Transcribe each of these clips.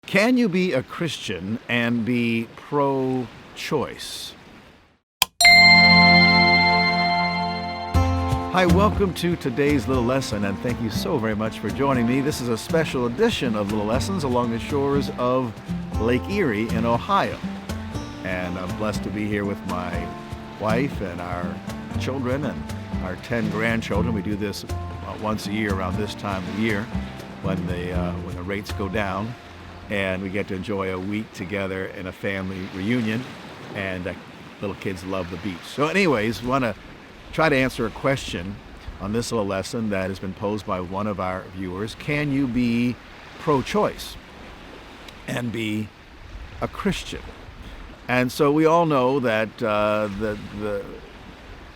Can you be a Christian and be pro-choice? Hi, welcome to today's Little Lesson, and thank you so very much for joining me. This is a special edition of Little Lessons along the shores of Lake Erie in Ohio. And I'm blessed to be here with my wife and our children and our 10 grandchildren. We do this once a year around this time of year when the rates go down. And we get to enjoy a week together in a family reunion, and little kids love the beach. So anyways, want to try to answer a question on this little lesson that has been posed by one of our viewers. Can you be pro-choice and be a Christian? And so we all know that the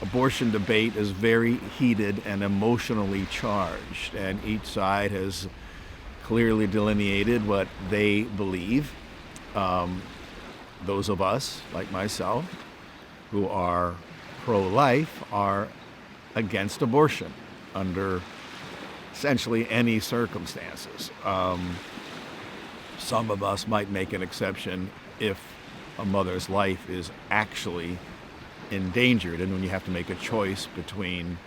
abortion debate is very heated and emotionally charged, and each side has clearly delineated what they believe. Those of us, like myself, who are pro-life, are against abortion under essentially any circumstances. Some of us might make an exception if a mother's life is actually endangered, and when you have to make a choice between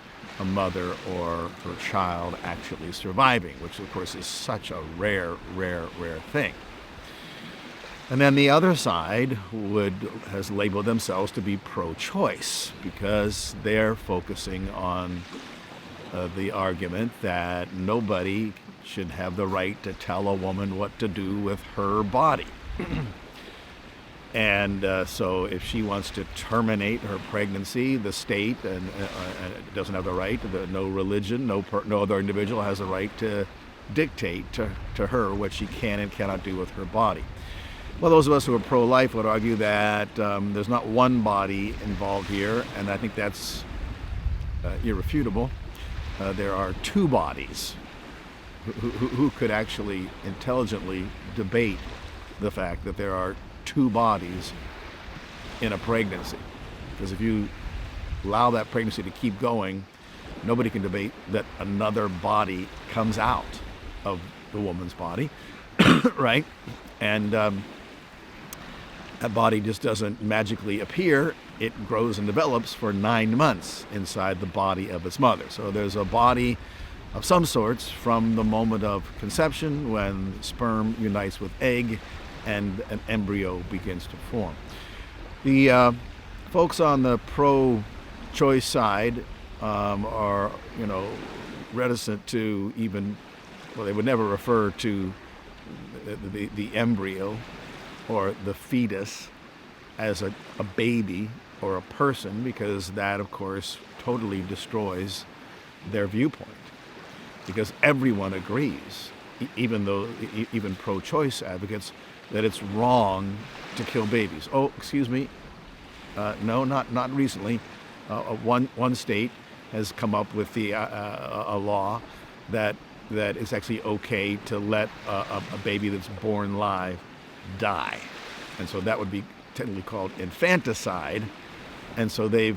a mother or her child actually surviving, which of course is such a rare thing. And then the other side has labeled themselves to be pro-choice because they're focusing on the argument that nobody should have the right to tell a woman what to do with her body. And so if she wants to terminate her pregnancy, the state doesn't have the right, no religion, no other individual has the right to dictate to her what she can and cannot do with her body. Well, those of us who are pro-life would argue that there's not one body involved here, and I think that's irrefutable. There are two bodies. Who could actually intelligently debate the fact that there are two bodies in a pregnancy? Because if you allow that pregnancy to keep going, nobody can debate that another body comes out of the woman's body, right? And that body just doesn't magically appear. It grows and develops for 9 months inside the body of its mother. So there's a body of some sorts from the moment of conception, when sperm unites with egg and an embryo begins to form. The folks on the pro-choice side are, reticent to even, well, they would never refer to the embryo or the fetus as a baby or a person, because that, of course, totally destroys their viewpoint. Because everyone agrees, even pro-choice advocates, that it's wrong to kill babies. Oh, excuse me. No, not recently. One state has come up with a law that it's actually okay to let a baby that's born live die, and so that would be technically called infanticide. And so they've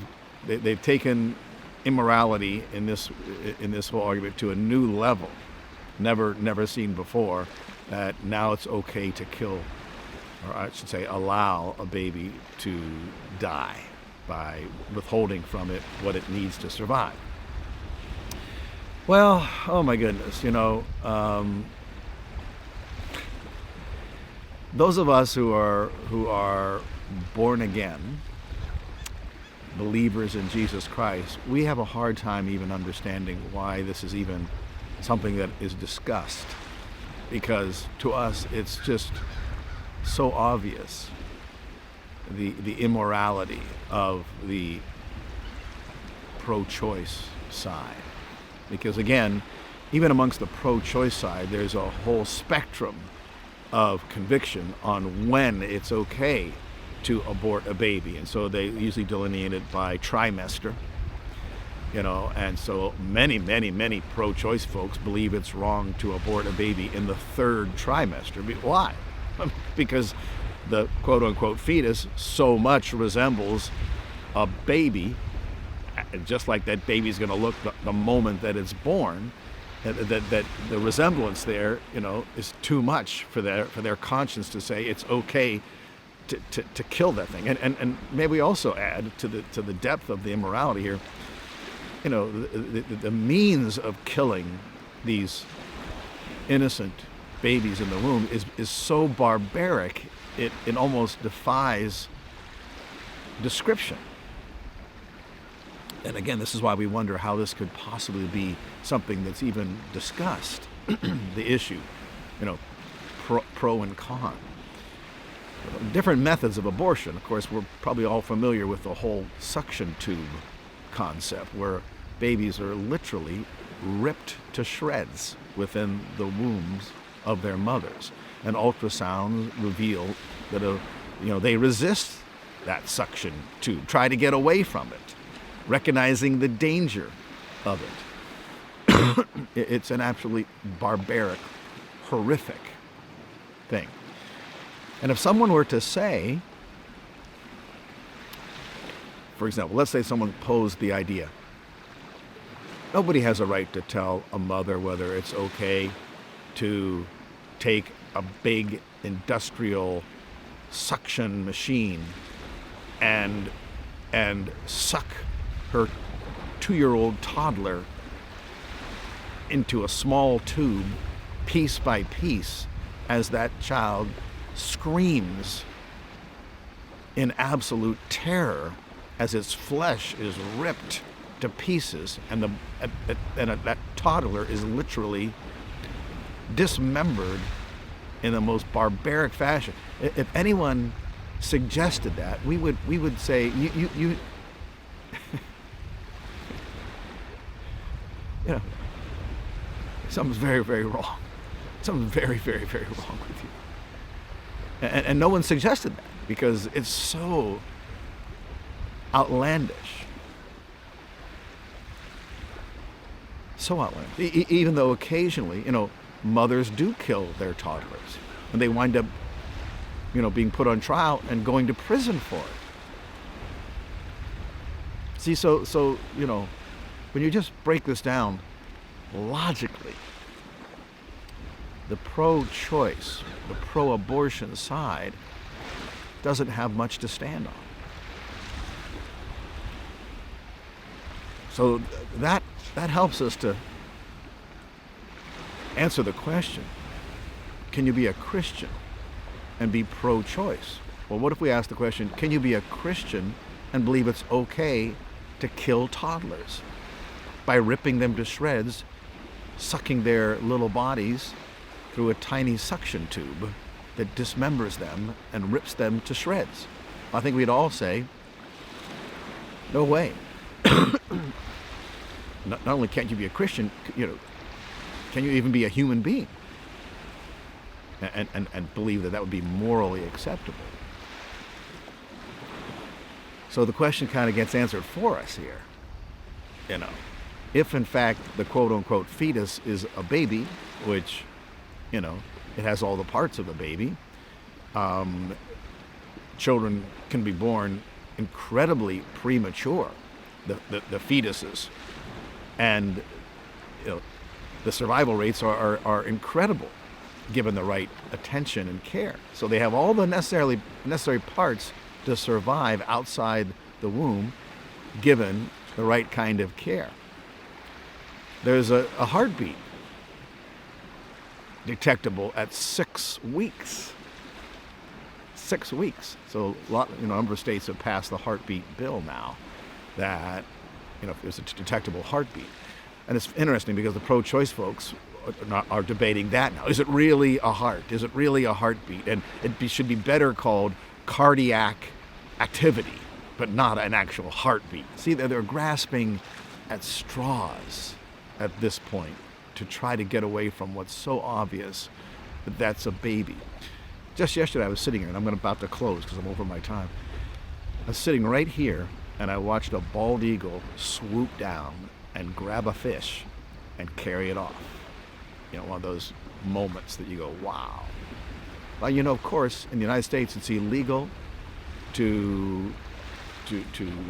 taken immorality in this whole argument to a new level, never seen before. That now it's okay to kill, or I should say allow, a baby to die by withholding from it what it needs to survive. Well, oh my goodness, those of us who are born again, believers in Jesus Christ, we have a hard time even understanding why this is even something that is discussed. Because to us, it's just so obvious, the immorality of the pro-choice side. Because again, even amongst the pro-choice side, there's a whole spectrum of conviction on when it's okay to abort a baby. And so they usually delineate it by trimester. And so many pro-choice folks believe it's wrong to abort a baby in the 3rd trimester. Why? Because the quote-unquote fetus so much resembles a baby, just like that baby's going to look the moment that it's born, that the resemblance there, is too much for their conscience to say it's okay to kill that thing. And maybe we also add to the depth of the immorality here, the means of killing these innocent babies in the womb is so barbaric it almost defies description. And again, this is why we wonder how this could possibly be something that's even discussed. The issue, pro and con. Different methods of abortion. Of course, we're probably all familiar with the whole suction tube concept, where babies are literally ripped to shreds within the wombs of their mothers. And ultrasounds reveal that they resist that suction tube, try to get away from it, recognizing the danger of it. It's an absolutely barbaric, horrific thing. And if someone were to say, for example, let's say someone posed the idea, nobody has a right to tell a mother whether it's okay to take a big industrial suction machine and suck her 2-year-old toddler into a small tube piece by piece as that child screams in absolute terror as its flesh is ripped to pieces and that toddler is literally dismembered in the most barbaric fashion. If anyone suggested that, we would say you something's very, very wrong. Something's very, very, very wrong with you. And no one suggested that because it's so outlandish. So outlandish. Even though occasionally, mothers do kill their toddlers, and they wind up, being put on trial and going to prison for it. See, so when you just break this down logically, the pro-choice, the pro-abortion side doesn't have much to stand on. So that helps us to answer the question, can you be a Christian and be pro-choice? Well, what if we ask the question, can you be a Christian and believe it's okay to kill toddlers by ripping them to shreds, sucking their little bodies through a tiny suction tube that dismembers them and rips them to shreds? I think we'd all say, no way. Not only can't you be a Christian, can you even be a human being and believe that would be morally acceptable? So the question kind of gets answered for us here. If in fact the quote-unquote fetus is a baby, which, it has all the parts of a baby, children can be born incredibly premature, the fetuses, and the survival rates are incredible given the right attention and care. So they have all the necessary parts to survive outside the womb given the right kind of care. There's a heartbeat detectable at 6 weeks. 6 weeks. So a number of states have passed the heartbeat bill now that there's a detectable heartbeat. And it's interesting because the pro-choice folks are debating that now. Is it really a heart? Is it really a heartbeat? And it should be better called cardiac activity, but not an actual heartbeat. See, they're grasping at straws at this point to try to get away from what's so obvious that that's a baby. Just yesterday I was sitting here, and I'm about to close because I'm over my time. I was sitting right here, and I watched a bald eagle swoop down and grab a fish and carry it off. One of those moments that you go, wow. Well, of course, in the United States, it's illegal to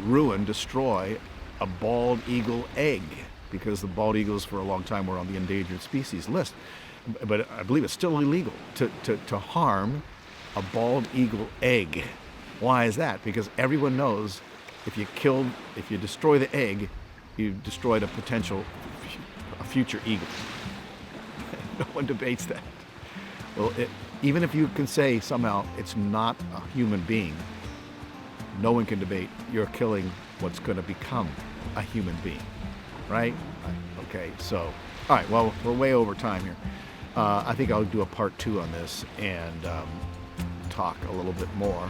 ruin, destroy a bald eagle egg. because the bald eagles for a long time were on the endangered species list. But I believe it's still illegal to harm a bald eagle egg. Why is that? Because everyone knows if you destroy the egg, you've destroyed a future eagle. No one debates that. Well, even if you can say somehow it's not a human being, no one can debate you're killing what's going to become a human being, right? Okay, so, all right, well, we're way over time here. I think I'll do a part 2 on this and talk a little bit more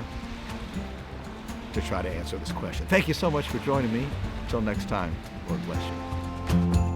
to try to answer this question. Thank you so much for joining me. Until next time, Lord bless you.